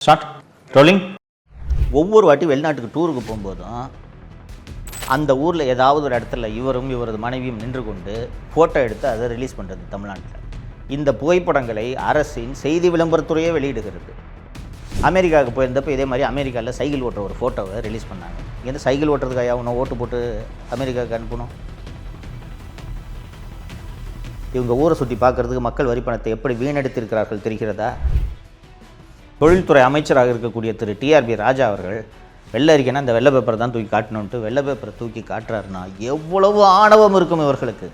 Start rolling. ஒவ்வொரு வாட்டி வெளிநாட்டுக்கு டூருக்கு போகும்போதும் அந்த ஊரில் ஏதாவது ஒரு இடத்துல இவரும் இவரது மனைவியும் நின்று கொண்டு ஃபோட்டோ எடுத்து அதை ரிலீஸ் பண்ணுறது தமிழ்நாட்டில். இந்த புகைப்படங்களை அரசின் செய்தி விளம்பரத்துறையே வெளியிடுகிறது. அமெரிக்காவுக்கு போயிருந்தப்போ இதே மாதிரி அமெரிக்காவில் சைக்கிள் ஓட்டுற ஒரு ஃபோட்டோவை ரிலீஸ் பண்ணாங்க. இங்கேருந்து சைக்கிள் ஓட்டுறதுக்காக அவனை ஓட்டு போட்டு அமெரிக்காவுக்கு அனுப்பணும். இவங்க ஊரை சுற்றி பார்க்குறதுக்கு மக்கள் வரி பணத்தை எப்படி வீணெடுத்திருக்கிறார்கள் தெரிகிறதா? தொழில்துறை அமைச்சராக இருக்கக்கூடிய திரு டிஆர்பி ராஜா அவர்கள் வெள்ளை அறிக்கைன்னா அந்த வெள்ளை பேப்பரை தான் தூக்கி காட்டணுன்ட்டு வெள்ளை பேப்பரை தூக்கி காட்டுறாருன்னா எவ்வளவு ஆணவம் இருக்கும் இவர்களுக்கு,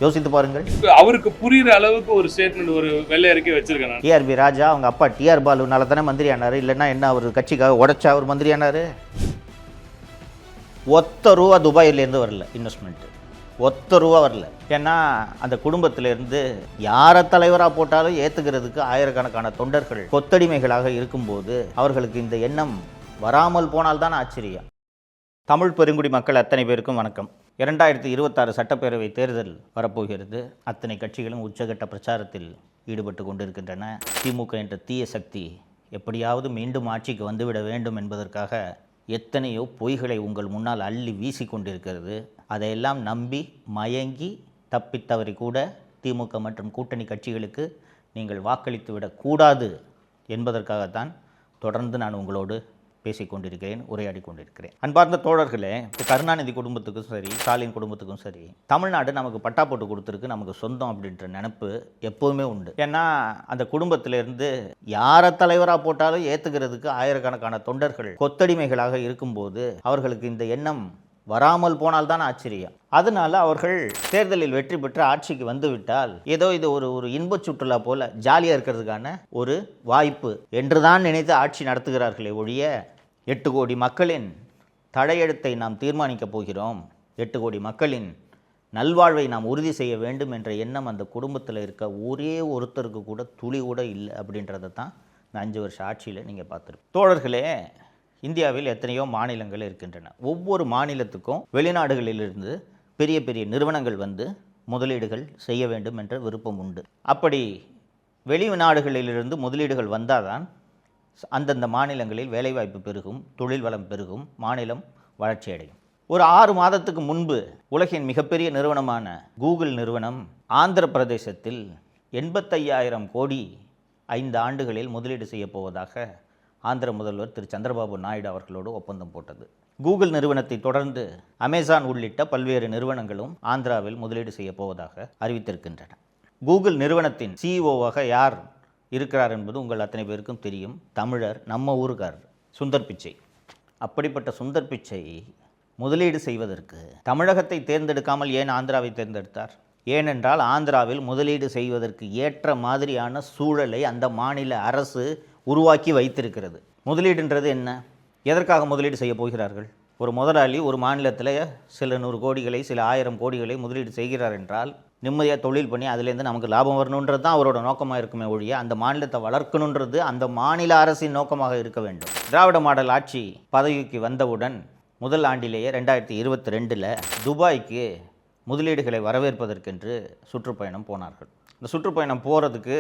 யோசித்து பாருங்கள். அவருக்கு புரியுற அளவுக்கு ஒரு ஸ்டேட்மெண்ட், ஒரு வெள்ளை அறிக்கை வச்சிருக்கேன். டிஆர்பி ராஜா அவங்க அப்பா டிஆர் பாலுனால தானே மந்திரி ஆனார், இல்லைன்னா என்ன அவர் கட்சிக்காக உடைச்சா அவர் மந்திரி ஆனார்? ஒத்த ரூபா துபாயிலேருந்து வரல இன்வெஸ்ட்மெண்ட்டு, ஒத்த ரூபா வரல. ஏன்னா அந்த குடும்பத்திலேருந்து யாரை தலைவராக போட்டாலும் ஏற்றுக்கிறதுக்கு ஆயிரக்கணக்கான தொண்டர்கள் கொத்தடிமைகளாக இருக்கும்போது அவர்களுக்கு இந்த எண்ணம் வராமல் போனால்தான் ஆச்சரியம். தமிழ் பெருங்குடி மக்கள் அத்தனை பேருக்கும் வணக்கம். 2026 சட்டப்பேரவை தேர்தல் வரப்போகிறது. அத்தனை கட்சிகளும் உச்சகட்ட பிரச்சாரத்தில் ஈடுபட்டு கொண்டிருக்கின்றன. திமுக என்ற தீய சக்தி எப்படியாவது மீண்டும் ஆட்சிக்கு வந்துவிட வேண்டும் என்பதற்காக எத்தனையோ பொய்களை உங்கள் முன்னால் அள்ளி வீசி கொண்டிருக்கிறது. அதையெல்லாம் நம்பி மயங்கி தப்பித்தவரை கூட திமுக மற்றும் கூட்டணி கட்சிகளுக்கு நீங்கள் வாக்களித்து விடக்கூடாது என்பதற்காகத்தான் தொடர்ந்து நான் உங்களோடு பேசிக்கொண்டிருக்கிறேன், உரையாடி கொண்டிருக்கிறேன். அன்பார்ந்த தோழர்களே, கருணாநிதி குடும்பத்துக்கும் சரி, ஸ்டாலின் குடும்பத்துக்கும் சரி, தமிழ்நாடு நமக்கு பட்டா போட்டு கொடுத்துருக்கு, நமக்கு சொந்தம் அப்படின்ற நினைப்பு எப்போதுமே உண்டு. ஏன்னா அந்த குடும்பத்திலேருந்து யாரை தலைவராக போட்டாலும் ஏற்றுக்கிறதுக்கு ஆயிரக்கணக்கான தொண்டர்கள் கொத்தடிமைகளாக இருக்கும்போது அவர்களுக்கு இந்த எண்ணம் வராமல் போனால்தான் ஆச்சரியம். அதனால அவர்கள் தேர்தலில் வெற்றி பெற்று ஆட்சிக்கு வந்துவிட்டால் ஏதோ இது ஒரு இன்பச் சுற்றுலா போல ஜாலியாக இருக்கிறதுக்கான ஒரு வாய்ப்பு என்றுதான் நினைத்து ஆட்சி நடத்துகிறார்களே ஒழிய 8 கோடி மக்களின் தலையெழுத்தை நாம் தீர்மானிக்கப் போகிறோம், 8 கோடி மக்களின் நல்வாழ்வை நாம் உறுதி செய்ய வேண்டும் என்ற எண்ணம் அந்த குடும்பத்தில் இருக்க ஒரே ஒருத்தருக்கு கூட துளி கூட இல்லை அப்படின்றத தான் இந்த 5 வருஷ ஆட்சியில் நீங்கள் பார்த்துருப்போம். தோழர்களே, இந்தியாவில் எத்தனையோ மாநிலங்கள் இருக்கின்றன. ஒவ்வொரு மாநிலத்துக்கும் வெளிநாடுகளிலிருந்து பெரிய பெரிய நிறுவனங்கள் வந்து முதலீடுகள் செய்ய வேண்டும் என்ற விருப்பம் உண்டு. அப்படி வெளிநாடுகளிலிருந்து முதலீடுகள் வந்தால் தான் அந்தந்த மாநிலங்களில் வேலைவாய்ப்பு பெருகும், தொழில் வளம் பெருகும், மாநிலம் வளர்ச்சி அடையும். ஒரு 6 மாதத்துக்கு முன்பு உலகின் மிகப்பெரிய நிறுவனமான கூகுள் நிறுவனம் ஆந்திர பிரதேசத்தில் 85,000 கோடி 5 ஆண்டுகளில் முதலீடு செய்ய போவதாக ஆந்திர முதல்வர் திரு சந்திரபாபு நாயுடு அவர்களோடு ஒப்பந்தம் போட்டது. கூகுள் நிறுவனத்தை தொடர்ந்து அமேசான் உள்ளிட்ட பல்வேறு நிறுவனங்களும் ஆந்திராவில் முதலீடு செய்ய போவதாக அறிவித்திருக்கின்றன. கூகுள் நிறுவனத்தின் சிஇஓவாக யார் இருக்கிறார் என்பது உங்கள் அத்தனை பேருக்கும் தெரியும். தமிழர், நம்ம ஊருக்காரர் சுந்தர் பிச்சை. அப்படிப்பட்ட சுந்தர் பிச்சை முதலீடு செய்வதற்கு தமிழகத்தை தேர்ந்தெடுக்காமல் ஏன் ஆந்திராவை தேர்ந்தெடுத்தார்? ஏனென்றால் ஆந்திராவில் முதலீடு செய்வதற்கு ஏற்ற மாதிரியான சூழலை அந்த மாநில அரசு உருவாக்கி வைத்திருக்கிறது. முதலீடுன்றது என்ன? எதற்காக முதலீடு செய்ய போகிறார்கள்? ஒரு முதலாளி ஒரு மாநிலத்தில் சில 100 கோடிகளை, சில 1000 கோடிகளை முதலீடு செய்கிறார் என்றால் நிம்மதியாக தொழில் பண்ணி அதுலேருந்து நமக்கு லாபம் வரணுன்றது தான் அவரோட நோக்கமாக இருக்குமே ஒழிய அந்த மாநிலத்தை வளர்க்கணுன்றது அந்த மாநில அரசின் நோக்கமாக இருக்க வேண்டும். திராவிட மாடல் ஆட்சி பதவிக்கு வந்தவுடன் முதல் ஆண்டிலேயே 2022 துபாய்க்கு முதலீடுகளை வரவேற்பதற்கென்று சுற்றுப்பயணம் போனார்கள். இந்த சுற்றுப்பயணம் போகிறதுக்கு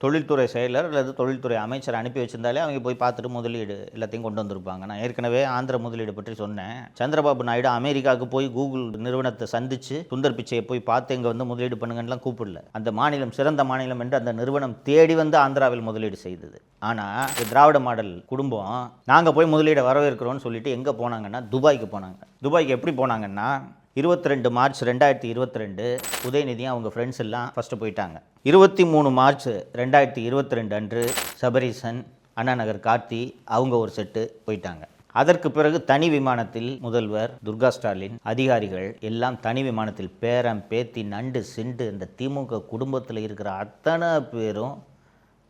தொழில்துறை செயலர் அல்லது தொழில்துறை அமைச்சர் அனுப்பி வச்சிருந்தாலே அவங்க போய் பார்த்துட்டு முதலீடு எல்லாத்தையும் கொண்டு வந்திருப்பாங்க. நான் ஏற்கனவே ஆந்திர முதலீடு பற்றி சொன்னேன். சந்திரபாபு நாயுடு அமெரிக்காவுக்கு போய் கூகுள் நிறுவனத்தை சந்தித்து சுந்தர் பிச்சையை போய் பார்த்து இங்கே வந்து முதலீடு பண்ணுங்கலாம் கூப்பிடல. அந்த மாநிலம் சிறந்த மாநிலம் என்று அந்த நிறுவனம் தேடி வந்து ஆந்திராவில் முதலீடு செய்தது. ஆனால் திராவிட மாடல் குடும்பம் நாங்கள் போய் முதலீடை வரவேற்கிறோன்னு சொல்லிட்டு எங்கே போனாங்கன்னா துபாய்க்கு போனாங்க. துபாய்க்கு எப்படி போனாங்கன்னா 22 மார்ச் 2022 உதயநிதியும் அவங்க ஃப்ரெண்ட்ஸ் எல்லாம் ஃபஸ்ட்டு போயிட்டாங்க. 23 மார்ச் 2022 அன்று சபரீசன், அண்ணா நகர் கார்த்தி அவங்க ஒரு செட்டு போயிட்டாங்க. அதற்கு பிறகு தனி விமானத்தில் முதல்வர், துர்கா ஸ்டாலின், அதிகாரிகள் எல்லாம் தனி விமானத்தில் பேரம் பேத்தி நண்டு சிண்டு இந்த திமுக குடும்பத்தில் இருக்கிற அத்தனை பேரும்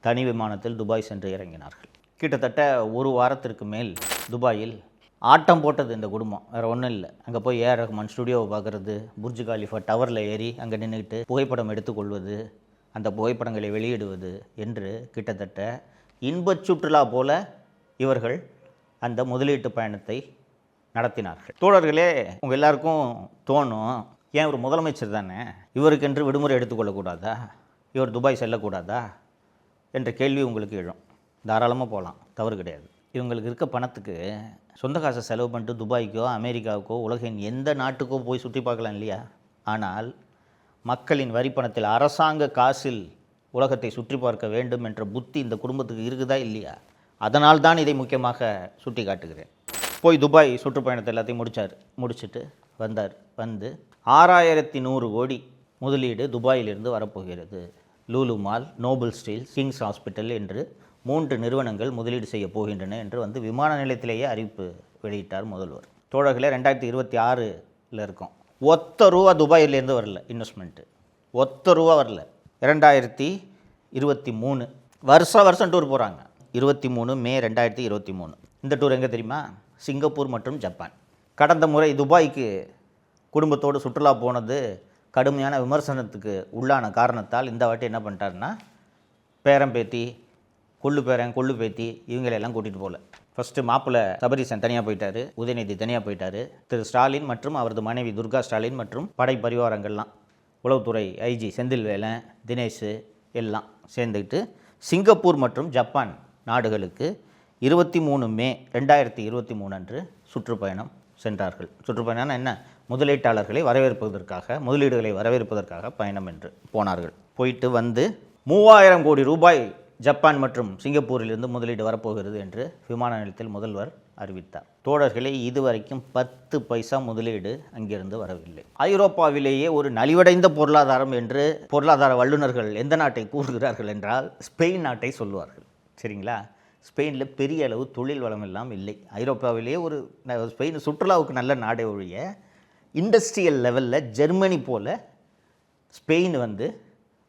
தனி விமானத்தில் துபாய் சென்று இறங்கினார்கள். கிட்டத்தட்ட ஒரு வாரத்திற்கு மேல் துபாயில் ஆட்டம் போட்டது இந்த குடும்பம். வேறு ஒன்றும் இல்லை. அங்கே போய் ஏஆர் ரஹ்மான் ஸ்டுடியோவை பார்க்குறது, புர்ஜ் காலிஃபா டவரில் ஏறி அங்கே நின்றுக்கிட்டு புகைப்படம் எடுத்துக்கொள்வது, அந்த புகைப்படங்களை வெளியிடுவது என்று கிட்டத்தட்ட இன்பச் சுற்றுலா போல இவர்கள் அந்த முதலீட்டு பயணத்தை நடத்தினார்கள். தோழர்களே, உங்கள் எல்லாருக்கும் தோணும், ஏன் ஒரு முதலமைச்சர் தானே, இவருக்கென்று விடுமுறை எடுத்துக்கொள்ளக்கூடாதா, இவர் துபாய் செல்லக்கூடாதா என்ற கேள்வி உங்களுக்கு எழும். தாராளமாக போகலாம், தவறு கிடையாது. இவங்களுக்கு இருக்க பணத்துக்கு சொந்த காசை செலவு பண்ணிட்டு துபாய்க்கோ அமெரிக்காவுக்கோ உலகின் எந்த நாட்டுக்கோ போய் சுற்றி பார்க்கலாம் இல்லையா? ஆனால் மக்களின் வரி பணத்தில் அரசாங்க காசில் உலகத்தை சுற்றி பார்க்க வேண்டும் என்ற புத்தி இந்த குடும்பத்துக்கு இருக்குதா இல்லையா? அதனால் தான் இதை முக்கியமாக சுட்டி காட்டுகிறேன். போய் துபாய் சுற்றுப்பயணத்தை எல்லாத்தையும் முடிச்சுட்டு வந்தார். வந்து 6100 கோடி முதலீடு துபாயிலிருந்து வரப்போகிறது. Lulu mall, Nobel steel, Kings hospital என்று 3 நிறுவனங்கள் முதலீடு செய்ய போகின்றன என்று வந்து விமான நிலையத்திலேயே அறிவிப்பு வெளியிட்டார் முதல்வர். தோழர்களே, 2026 இருக்கோம். ஒத்த ரூபா துபாயிலேருந்து வரல இன்வெஸ்ட்மெண்ட்டு, ஒத்த ரூபா வரல. 2023 வருஷம் டூர் போகிறாங்க. 23 மே 2023. இந்த டூர் எங்கே தெரியுமா? சிங்கப்பூர் மற்றும் ஜப்பான். கடந்த முறை துபாய்க்கு குடும்பத்தோடு சுற்றுலா போனது கடுமையான விமர்சனத்துக்கு உள்ளான காரணத்தால் இந்த வாட்டி என்ன பண்ணிட்டாருன்னா, பேரம்பேத்தி, கொள்ளு பேரன், கொள்ளு பேத்தி இவங்களெல்லாம் கூட்டிகிட்டு போகல. ஃபஸ்ட்டு மாப்பிள்ளை சபரீசன் தனியாக போயிட்டார், உதயநிதி தனியாக போயிட்டார். திரு ஸ்டாலின் மற்றும் அவரது மனைவி துர்கா ஸ்டாலின் மற்றும் படை பரிவாரங்கள்லாம், உளவுத்துறை ஐஜி செந்தில்வேலன், தினேஷ் எல்லாம் சேர்ந்துக்கிட்டு சிங்கப்பூர் மற்றும் ஜப்பான் நாடுகளுக்கு 23 மே 2023 அன்று சுற்றுப்பயணம் சென்றார்கள். சுற்றுப்பயணம்னா என்ன? முதலீட்டாளர்களை வரவேற்பதற்காக, முதலீடுகளை வரவேற்பதற்காக பயணம் என்று போனார்கள். போயிட்டு வந்து 3000 கோடி ரூபாய் ஜப்பான் மற்றும் சிங்கப்பூரிலிருந்து முதலீடு வரப்போகிறது என்று விமான நிலையத்தில் முதல்வர் அறிவித்தார். தோழர்களே, இதுவரைக்கும் 10 பைசா முதலீடு அங்கிருந்து வரவில்லை. ஐரோப்பாவிலேயே ஒரு நலிவடைந்த பொருளாதாரம் என்று பொருளாதார வல்லுநர்கள் எந்த நாட்டை கூறுகிறார்கள் என்றால் ஸ்பெயின் நாட்டை சொல்லுவார்கள். சரிங்களா? ஸ்பெயினில் பெரிய அளவு தொழில் வளம் எல்லாம் இல்லை. ஐரோப்பாவிலேயே ஒரு ஸ்பெயின் சுற்றுலாவுக்கு நல்ல நாடே ஒழிய இண்டஸ்ட்ரியல் லெவலில் ஜெர்மனி போல் ஸ்பெயின் வந்து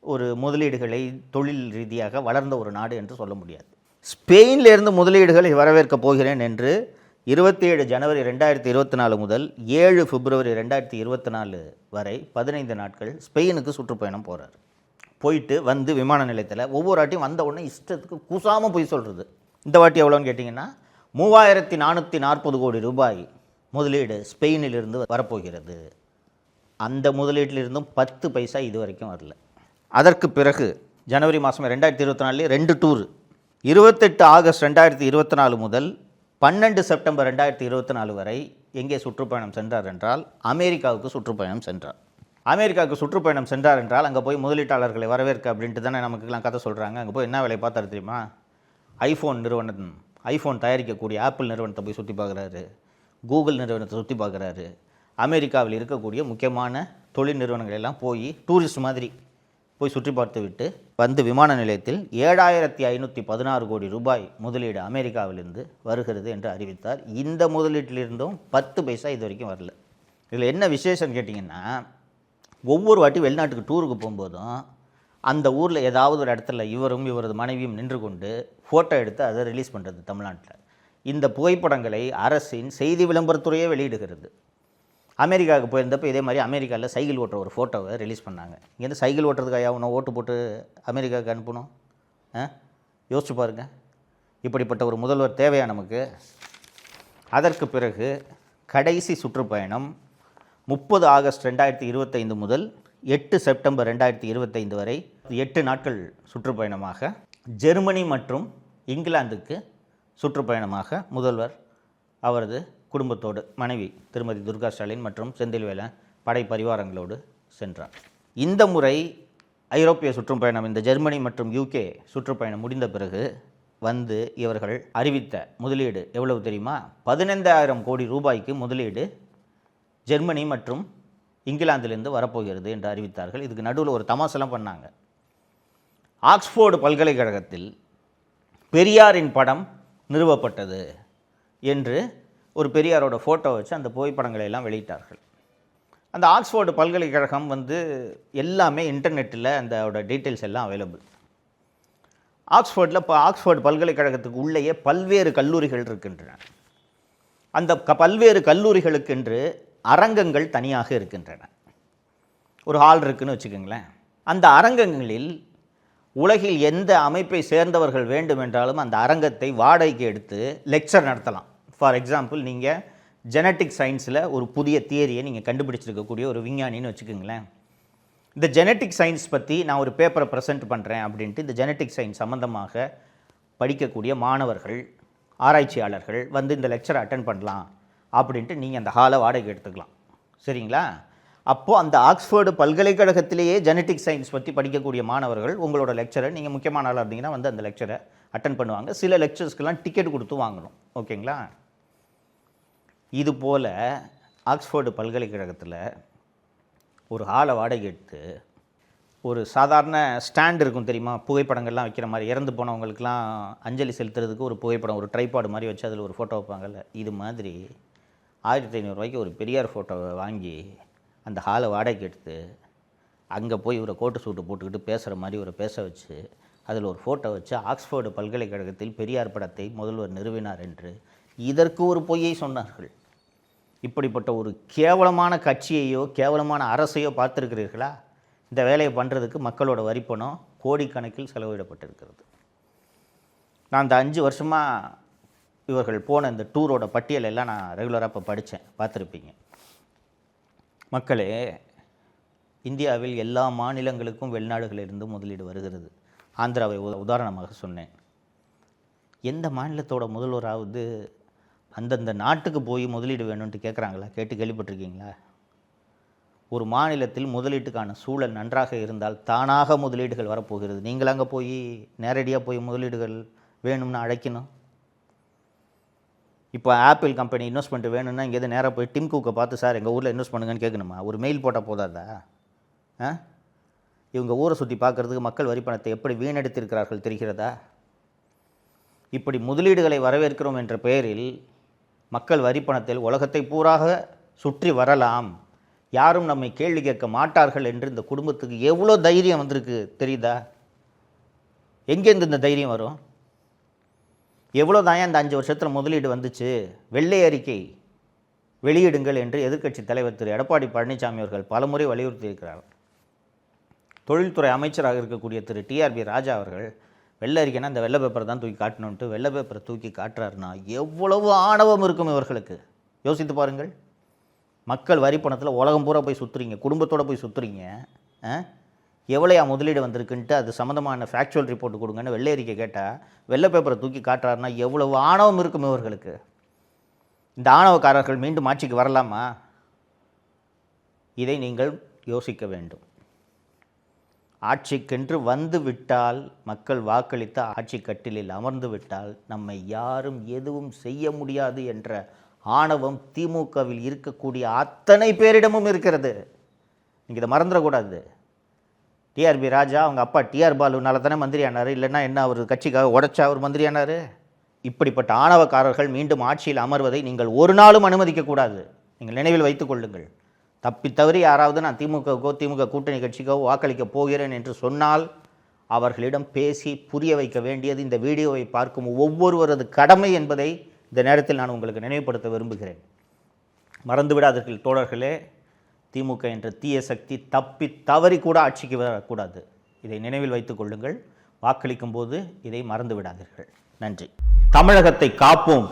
ஒரு முதலீடுகளை தொழில் ரீதியாக வளர்ந்த ஒரு நாடு என்று சொல்ல முடியாது. ஸ்பெயினிலிருந்து முதலீடுகளை வரவேற்கப் போகிறேன் என்று 27 ஜனவரி 2024 முதல் 7 பிப்ரவரி 2024 வரை 15 நாட்கள் ஸ்பெயினுக்கு சுற்றுப்பயணம் போகிறார். போயிட்டு வந்து விமான நிலையத்தில் ஒவ்வொரு வாட்டியும் வந்த உடனே இஷ்டத்துக்கு கூசாமல் போய் சொல்கிறது. இந்த வாட்டி எவ்வளோன்னு கேட்டிங்கன்னா 3440 கோடி ரூபாய் முதலீடு ஸ்பெயினிலிருந்து வரப்போகிறது. அந்த முதலீட்டிலிருந்தும் 10 பைசா இது வரைக்கும் வரல. அதற்கு பிறகு ஜனவரி மாதம் 2024 2 டூர், 28 ஆகஸ்ட் 2024 முதல் 12 செப்டம்பர் 2024 வரை எங்கே சுற்றுப்பயணம் சென்றார் என்றால் அமெரிக்காவுக்கு சுற்றுப்பயணம் சென்றார். அமெரிக்காவுக்கு சுற்றுப்பயணம் சென்றார் என்றால் அங்கே போய் முதலீட்டாளர்களை வரவேற்க அப்படின்ட்டு தானே நமக்குலாம் கதை சொல்கிறாங்க. அங்கே போய் என்ன வேலை பார்த்தாரு தெரியுமா? ஐஃபோன் தயாரிக்கக்கூடிய ஆப்பிள் நிறுவனத்தை போய் சுற்றி பார்க்குறாரு, கூகுள் நிறுவனத்தை சுற்றி பார்க்குறாரு. அமெரிக்காவில் இருக்கக்கூடிய முக்கியமான தொழில் நிறுவனங்கள் எல்லாம் போய் டூரிஸ்ட் மாதிரி போய் சுற்றி பார்த்து விட்டு வந்து விமான நிலையத்தில் 7516 கோடி ரூபாய் முதலீடு அமெரிக்காவிலிருந்து வருகிறது என்று அறிவித்தார். இந்த முதலீட்டிலிருந்தும் 10 பைசா இது வரைக்கும் வரல. இதில் என்ன விசேஷம் கேட்டிங்கன்னா, ஒவ்வொரு வாட்டி வெளிநாட்டுக்கு டூருக்கு போகும்போதும் அந்த ஊரில் ஏதாவது ஒரு இடத்துல இவரும் இவரது மனைவியும் நின்று கொண்டு ஃபோட்டோ எடுத்து அதை ரிலீஸ் பண்ணுறது தமிழ்நாட்டில். இந்த புகைப்படங்களை அரசின் செய்தி விளம்பரத்துறையே வெளியிடுகிறது. அமெரிக்காவுக்கு போயிருந்தப்போ இதே மாதிரி அமெரிக்காவில் சைக்கிள் ஓட்டுற ஒரு ஃபோட்டோவை ரிலீஸ் பண்ணாங்க. இங்கேருந்து சைக்கிள் ஓட்டுறதுக்காக அவனை ஓட்டு போட்டு அமெரிக்காவுக்கு அனுப்பணும்? யோசிச்சு பாருங்கள். இப்படிப்பட்ட ஒரு முதல்வர் தேவையா நமக்கு? அதற்கு பிறகு கடைசி சுற்றுப்பயணம் 30 ஆகஸ்ட் 2025 முதல் 8 செப்டம்பர் 2025 வரை 8 நாட்கள் சுற்றுப்பயணமாக ஜெர்மனி மற்றும் இங்கிலாந்துக்கு சுற்றுப்பயணமாக முதல்வர் அவரது குடும்பத்தோடு மனைவி திருமதி துர்கா ஸ்டாலின் மற்றும் செந்தில்வேலன் படை பரிவாரங்களோடு சென்றார். இந்த முறை ஐரோப்பிய சுற்றுப்பயணம், இந்த ஜெர்மனி மற்றும் யூகே சுற்றுப்பயணம் முடிந்த பிறகு வந்து இவர்கள் அறிவித்த முதலீடு எவ்வளவு தெரியுமா? 15000 கோடி ரூபாய்க்கு முதலீடு ஜெர்மனி மற்றும் இங்கிலாந்திலிருந்து வரப்போகிறது என்று அறிவித்தார்கள். இதுக்கு நடுவில் ஒரு தமாசெல்லாம் பண்ணாங்க. ஆக்ஸ்போர்டு பல்கலைக்கழகத்தில் பெரியாரின் படம் நிறுவப்பட்டது என்று ஒரு பெரியாரோட ஃபோட்டோ வச்சு அந்த புகைப்படங்களை எல்லாம் வெளியிட்டார்கள். அந்த ஆக்ஸ்போர்டு பல்கலைக்கழகம் வந்து எல்லாமே இன்டர்நெட்டில் அதோட டீட்டெயில்ஸ் எல்லாம் அவைலபிள். ஆக்ஸ்போர்டு பல்கலைக்கழகத்துக்கு உள்ளேயே பல்வேறு கல்லூரிகள் இருக்கின்றன. அந்த பல்வேறு கல்லூரிகளுக்கென்று அரங்கங்கள் தனியாக இருக்கின்றன. ஒரு ஹால் இருக்குன்னு வச்சுக்கோங்களேன். அந்த அரங்கங்களில் உலகில் எந்த அமைப்பை சேர்ந்தவர்கள் வேண்டுமென்றாலும் அந்த அரங்கத்தை வாடகைக்கு எடுத்து லெக்சர் நடத்தலாம். ஃபார் எக்ஸாம்பிள், நீங்கள் ஜெனட்டிக் சயின்ஸில் ஒரு புதிய தியரியை நீங்கள் கண்டுபிடிச்சிருக்கக்கூடிய ஒரு விஞ்ஞானின்னு வச்சுக்கோங்களேன். இந்த ஜெனட்டிக் சயின்ஸ் பற்றி நான் ஒரு பேப்பரை ப்ரெசென்ட் பண்ணுறேன் அப்படின்ட்டு இந்த ஜெனட்டிக் சயின்ஸ் சம்மந்தமாக படிக்கக்கூடிய மாணவர்கள், ஆராய்ச்சியாளர்கள் வந்து இந்த லெக்சரை அட்டென்ட் பண்ணலாம் அப்படின்ட்டு நீங்கள் அந்த ஹாலை வாடகை எடுத்துக்கலாம். சரிங்களா? அப்போது அந்த ஆக்ஸ்ஃபோர்டு பல்கலைக்கழகத்திலேயே ஜெனட்டிக் சயின்ஸ் பற்றி படிக்கக்கூடிய மாணவர்கள் உங்களோட லெக்சரை, நீங்கள் முக்கியமான ஆளாக இருந்தீங்கன்னா வந்து அந்த லெக்சரை அட்டென்ட் பண்ணுவாங்க. சில லெக்சர்ஸ்க்கெல்லாம் டிக்கெட் கொடுத்து வாங்கணும். ஓகேங்களா? இது போல் ஆக்ஸ்ஃபோர்டு பல்கலைக்கழகத்தில் ஒரு ஹாலை வாடகை எடுத்து ஒரு சாதாரண ஸ்டாண்ட் இருக்கும் தெரியுமா, புகைப்படங்கள்லாம் வைக்கிற மாதிரி, இறந்து போனவங்களுக்கெல்லாம் அஞ்சலி செலுத்துறதுக்கு ஒரு புகைப்படம், ஒரு ட்ரைபாடு மாதிரி வச்சு அதில் ஒரு ஃபோட்டோ வைப்பாங்கல்ல, இது மாதிரி 1500 ரூபாய்க்கு ஒரு பெரியார் ஃபோட்டோவை வாங்கி அந்த ஹாலை வாடகைக்கு எடுத்து அங்கே போய் இவரை கோட்டு சூட்டு போட்டுக்கிட்டு பேசுகிற மாதிரி ஒரு பேச வச்சு அதில் ஒரு ஃபோட்டோ வச்சு ஆக்ஸ்ஃபோர்டு பல்கலைக்கழகத்தில் பெரியார் படத்தை முதல்வர் நிறுவினார் என்று இதற்கு ஒரு பொய்யை சொன்னார்கள். இப்படிப்பட்ட ஒரு கேவலமான கட்சியையோ கேவலமான அரசையோ பார்த்துருக்கிறீர்களா? இந்த வேலையை பண்ணுறதுக்கு மக்களோட வரிப்பணம் கோடிக்கணக்கில் செலவிடப்பட்டிருக்கிறது. நான் இந்த 5 வருஷமாக இவர்கள் போன இந்த டூரோட பட்டியல் எல்லாம் நான் ரெகுலராக இப்போ படித்தேன், பார்த்துருப்பீங்க. மக்களே, இந்தியாவில் எல்லா மாநிலங்களுக்கும் வெளிநாடுகளிலிருந்து முதலீடு வருகிறது. ஆந்திராவை உதாரணமாக சொன்னேன். எந்த மாநிலத்தோட முதல்வராவது அந்தந்த நாட்டுக்கு போய் முதலீடு வேணும்ன்ட்டு கேட்குறாங்களா? கேட்டு கேள்விப்பட்டிருக்கீங்களா? ஒரு மாநிலத்தில் முதலீட்டுக்கான சூழல் நன்றாக இருந்தால் தானாக முதலீடுகள் வரப்போகிறது. நீங்கள் அங்கே போய் நேரடியாக போய் முதலீடுகள் வேணும்னு அழைக்கணும். இப்போ ஆப்பிள் கம்பெனி இன்வெஸ்ட்மெண்ட் வேணும்னா இங்கேருந்து நேராக போய் டிம் குக்கை பார்த்து, சார் எங்கள் ஊரில் இன்வெஸ்ட் பண்ணுங்கன்னு கேட்கணுமா? ஒரு மெயில் போட்டால் போதாதா? இவங்க ஊரை சுற்றி பார்க்குறதுக்கு மக்கள் வரி பணத்தை எப்படி வீணடித்திருக்கிறார்கள் தெரிகிறதா? இப்படி முதலீடுகளை வரவேற்கிறோம் என்ற பெயரில் மக்கள் வரி பணத்தில் உலகத்தை பூராக சுற்றி வரலாம், யாரும் நம்மை கேள்வி கேட்க மாட்டார்கள் என்று இந்த குடும்பத்துக்கு எவ்வளோ தைரியம் வந்திருக்கு தெரியுதா? எங்கேருந்து இந்த தைரியம் வரும்? எவ்வளோ தான் இந்த 5 வருஷத்தில் முதலீடு வந்துச்சு? வெள்ளை அறிக்கை வெளியிடுங்கள் என்று எதிர்க்கட்சி தலைவர் திரு எடப்பாடி பழனிசாமி அவர்கள் பலமுறை வலியுறுத்தியிருக்கிறார். தொழில்துறை அமைச்சராக இருக்கக்கூடிய திரு டிஆர்பி ராஜா அவர்கள் வெள்ளை அறிக்கைனா இந்த வெள்ளை பேப்பரை தான் தூக்கி காட்டணுன்ட்டு வெள்ளை பேப்பரை தூக்கி காட்டுறாருன்னா எவ்வளவு ஆணவம் இருக்கும் இவர்களுக்கு? யோசித்து பாருங்கள். மக்கள் வரி பணத்தில் உலகம் பூரா போய் சுற்றுறீங்க, குடும்பத்தோடு போய் சுற்றுறீங்க. எவ்வளையா முதலீடு வந்திருக்குன்ட்டு அது சம்மந்தமான ஃபேக்சுவல் ரிப்போர்ட் கொடுங்கன்னு வெள்ளை அறிக்கை கேட்டால் வெள்ளை பேப்பரை தூக்கி காட்டுறாருன்னா எவ்வளவு ஆணவம் இருக்கும் இவர்களுக்கு? இந்த ஆணவக்காரர்கள் மீண்டும் ஆட்சிக்கு வரலாமா? இதை நீங்கள் யோசிக்க வேண்டும். ஆட்சிக்கென்று வந்து விட்டால், மக்கள் வாக்களித்த ஆட்சி கட்டிலில் அமர்ந்து விட்டால் நம்மை யாரும் எதுவும் செய்ய முடியாது என்ற ஆணவம் திமுகவில் இருக்கக்கூடிய அத்தனை பேரிடமும் இருக்கிறது. நீங்கள் இதை மறந்துடக்கூடாது. டிஆர்பி ராஜா அவங்க அப்பா டிஆர் பாலுனால தானே மந்திரி ஆனார், இல்லைன்னா என்ன அவர் கட்சிக்காக உடைச்சா அவர் மந்திரி ஆனார்? இப்படிப்பட்ட ஆணவக்காரர்கள் மீண்டும் ஆட்சியில் அமர்வதை நீங்கள் ஒரு நாளும் அனுமதிக்கக்கூடாது. நீங்கள் நினைவில் வைத்துக் கொள்ளுங்கள். தப்பி தவறி யாராவது நான் திமுகவுக்கோ திமுக கூட்டணி கட்சிக்கோ வாக்களிக்க போகிறேன் என்று சொன்னால் அவர்களிடம் பேசி புரிய வைக்க வேண்டியது இந்த வீடியோவை பார்க்கும் ஒவ்வொருவரது கடமை என்பதை இந்த நேரத்தில் நான் உங்களுக்கு நினைவுபடுத்த விரும்புகிறேன். மறந்துவிடாதீர்கள் தோழர்களே, திமுக என்ற தீய சக்தி தப்பி தவறி கூட ஆட்சிக்கு வரக்கூடாது. இதை நினைவில் வைத்துக் கொள்ளுங்கள். வாக்களிக்கும் போது இதை மறந்து விடாதீர்கள். நன்றி. தமிழகத்தை காப்போம்.